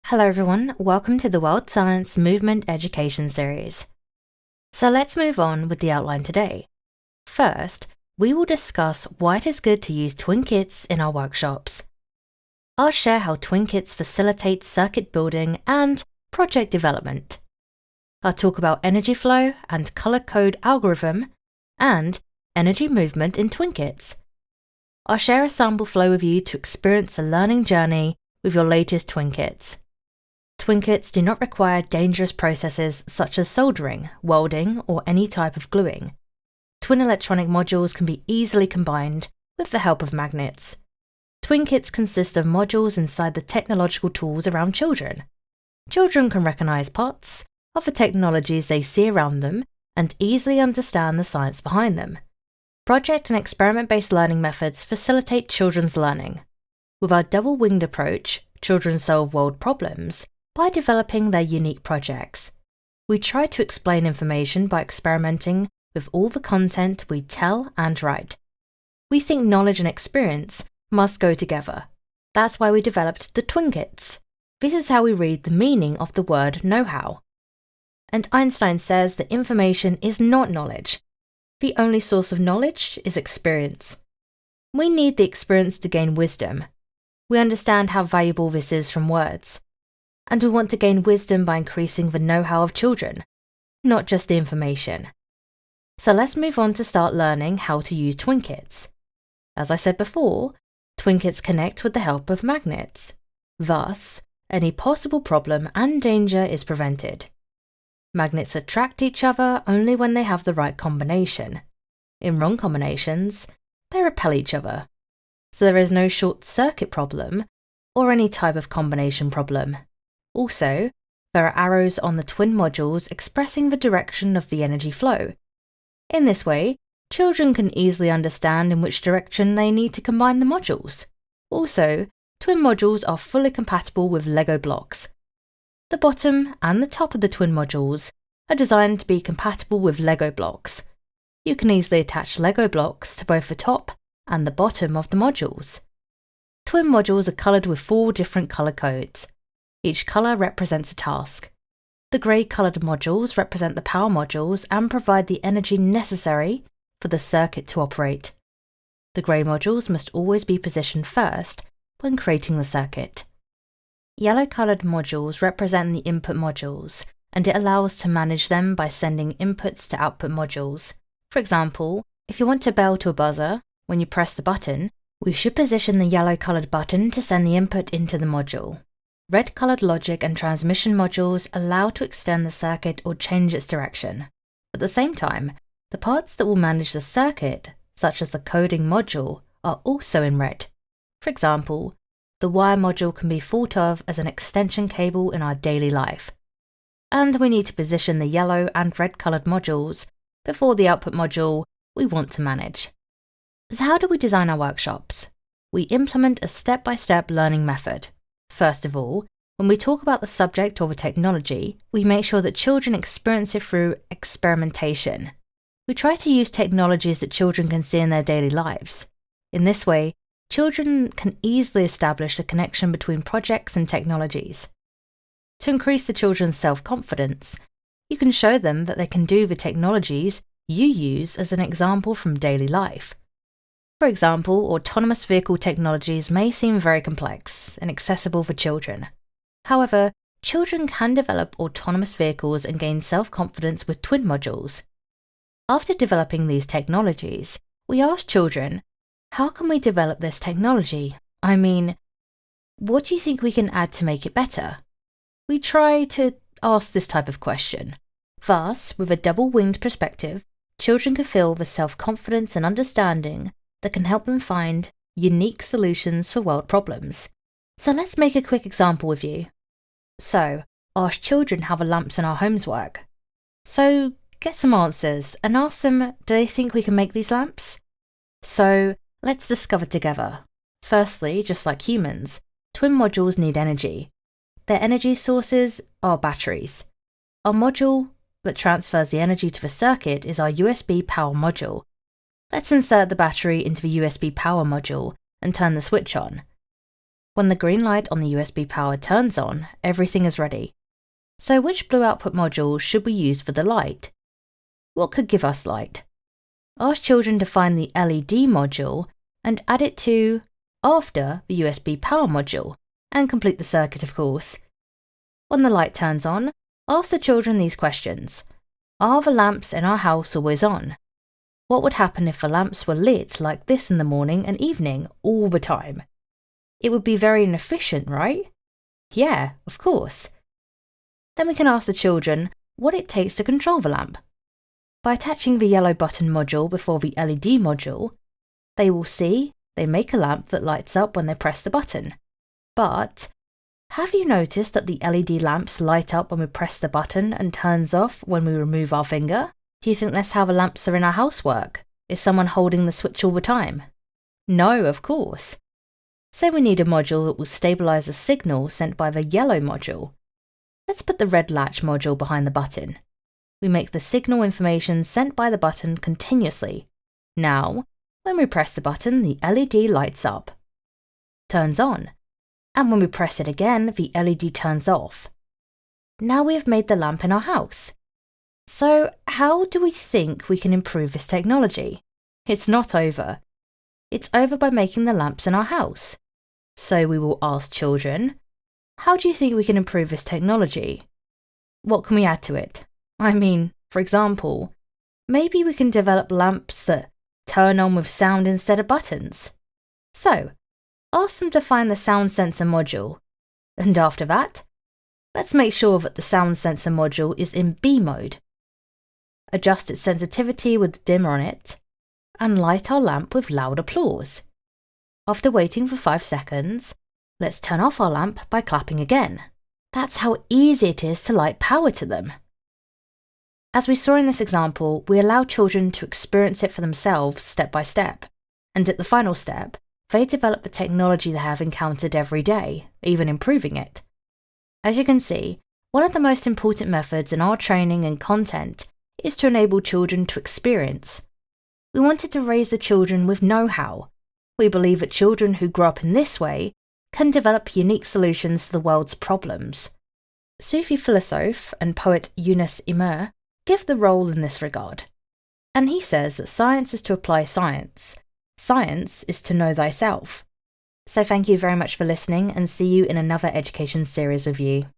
Hello everyone, welcome to the World Science Movement Education Series. So let's move on with the outline today. First, we will discuss why it is good to use twin kits in our workshops. I'll share how twin kits facilitate circuit building and project development. I'll talk about energy flow and color code algorithm and energy movement in twin kits. I'll share a sample flow with you to experience a learning journey with your latest twin kits. Twin kits do not require dangerous processes such as soldering, welding, or any type of gluing. Twin electronic modules can be easily combined with the help of magnets. Twin kits consist of modules inside the technological tools around children. Children can recognize parts of the technologies they see around them and easily understand the science behind them. Project and experiment-based learning methods facilitate children's learning. With our double-winged approach, children solve world problems by developing their unique projects. We try to explain information by experimenting with all the content we tell and write. We think knowledge and experience must go together. That's why we developed the twin kits. This is how we read the meaning of the word know-how. And Einstein says that information is not knowledge. The only source of knowledge is experience. We need the experience to gain wisdom. We understand how valuable this is from words. And we want to gain wisdom by increasing the know-how of children, not just the information. So let's move on to start learning how to use twin kits. As I said before, twin kits connect with the help of magnets. Thus, any possible problem and danger is prevented. Magnets attract each other only when they have the right combination. In wrong combinations, they repel each other. So there is no short circuit problem or any type of combination problem. Also, there are arrows on the twin modules expressing the direction of the energy flow. In this way, children can easily understand in which direction they need to combine the modules. Also, twin modules are fully compatible with Lego blocks. The bottom and the top of the twin modules are designed to be compatible with Lego blocks. You can easily attach Lego blocks to both the top and the bottom of the modules. Twin modules are coloured with 4 different colour codes. Each colour represents a task. The grey coloured modules represent the power modules and provide the energy necessary for the circuit to operate. The grey modules must always be positioned first when creating the circuit. Yellow coloured modules represent the input modules, and it allows to manage them by sending inputs to output modules. For example, if you want to bell to a buzzer, when you press the button, we should position the yellow coloured button to send the input into the module. Red-coloured logic and transmission modules allow to extend the circuit or change its direction. At the same time, the parts that will manage the circuit, such as the coding module, are also in red. For example, the wire module can be thought of as an extension cable in our daily life. And we need to position the yellow and red-coloured modules before the output module we want to manage. So how do we design our workshops? We implement a step-by-step learning method. First of all, when we talk about the subject or the technology, we make sure that children experience it through experimentation. We try to use technologies that children can see in their daily lives. In this way, children can easily establish the connection between projects and technologies. To increase the children's self-confidence, you can show them that they can do the technologies you use as an example from daily life. For example, autonomous vehicle technologies may seem very complex and accessible for children. However, children can develop autonomous vehicles and gain self-confidence with twin modules. After developing these technologies, we ask children, how can we develop this technology? I mean, what do you think we can add to make it better? We try to ask this type of question. Thus, with a double-winged perspective, children can feel the self-confidence and understanding that can help them find unique solutions for world problems. So let's make a quick example with you. So, ask children how the lamps in our homes work. So, get some answers and ask them, do they think we can make these lamps? So, let's discover together. Firstly, just like humans, twin modules need energy. Their energy sources are batteries. Our module that transfers the energy to the circuit is our USB power module. Let's insert the battery into the USB power module and turn the switch on. When the green light on the USB power turns on, everything is ready. So which blue output module should we use for the light? What could give us light? Ask children to find the LED module and add it to after the USB power module, and complete the circuit, of course. When the light turns on, ask the children these questions. Are the lamps in our house always on? What would happen if the lamps were lit like this in the morning and evening all the time? It would be very inefficient, right? Yeah, of course. Then we can ask the children what it takes to control the lamp. By attaching the yellow button module before the LED module, they will see they make a lamp that lights up when they press the button. But have you noticed that the LED lamps light up when we press the button and turns off when we remove our finger? Do you think that's how the lamps are in our house work? Is someone holding the switch all the time? No, of course. So we need a module that will stabilize the signal sent by the yellow module. Let's put the red latch module behind the button. We make the signal information sent by the button continuously. Now, when we press the button, the LED lights up, turns on, and when we press it again, the LED turns off. Now we have made the lamp in our house. So how do we think we can improve this technology? It's not over. It's over by making the lamps in our house. So we will ask children, how do you think we can improve this technology? What can we add to it? I mean, for example, maybe we can develop lamps that turn on with sound instead of buttons. So, ask them to find the sound sensor module. And after that, let's make sure that the sound sensor module is in B mode. Adjust its sensitivity with the dimmer on it, and light our lamp with loud applause. After waiting for 5 seconds, let's turn off our lamp by clapping again. That's how easy it is to light power to them. As we saw in this example, we allow children to experience it for themselves step by step, and at the final step, they develop the technology they have encountered every day, even improving it. As you can see, one of the most important methods in our training and content is to enable children to experience. We wanted to raise the children with know-how. We believe that children who grow up in this way can develop unique solutions to the world's problems. Sufi philosopher and poet Yunus Emre give the role in this regard. And he says that science is to apply science. Science is to know thyself. So thank you very much for listening, and see you in another education series with you.